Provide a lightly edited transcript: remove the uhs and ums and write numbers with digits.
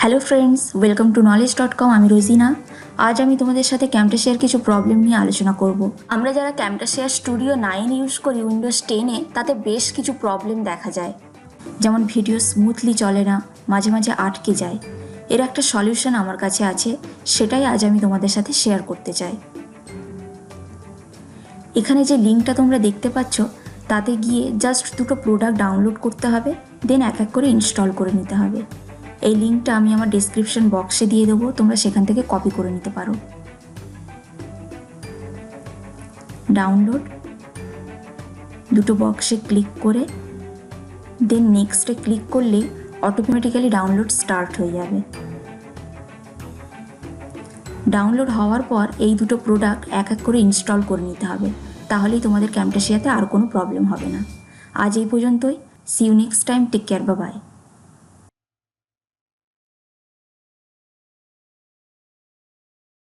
Hello friends, welcome to knowledge.com। আমি রোজিনা। আজ আমি তোমাদের সাথে ক্যামটাশিয়ার কিছু প্রবলেম নিয়ে আলোচনা করব। আমরা যারা ক্যামটাশিয়ার স্টুডিও 9 ইউজ করি উইন্ডোজ 10-এ, তাতে বেশ কিছু প্রবলেম দেখা যায়। যেমন ভিডিও স্মুথলি চলে না, মাঝে মাঝে আটকে যায়। এর একটা সলিউশন আমার কাছে আছে, সেটাই আজ আমি তোমাদের সাথে শেয়ার করতে চাই। এখানে যে লিঙ্কটা তোমরা দেখতে পাচ্ছ, তাতে গিয়ে জাস্ট দুটো প্রোডাক্ট ডাউনলোড করতে হবে, দেন এক এক করে ইনস্টল করে নিতে হবে। এই লিঙ্কটা আমি আমার ডেসক্রিপশন বক্সে দিয়ে দেবো, তোমরা সেখান থেকে কপি করে নিতে পারো। ডাউনলোড দুটো বক্সে ক্লিক করে দেন নেক্সটে ক্লিক করলেই অটোমেটিক্যালি ডাউনলোড স্টার্ট হয়ে যাবে। ডাউনলোড হওয়ার পর এই দুটো প্রোডাক্ট এক এক করে ইনস্টল করে নিতে হবে, তাহলেই তোমাদের ক্যামটাশিয়াতে আর কোনো প্রবলেম হবে না। আজ এই পর্যন্তই। See you next time. Take care, bye by.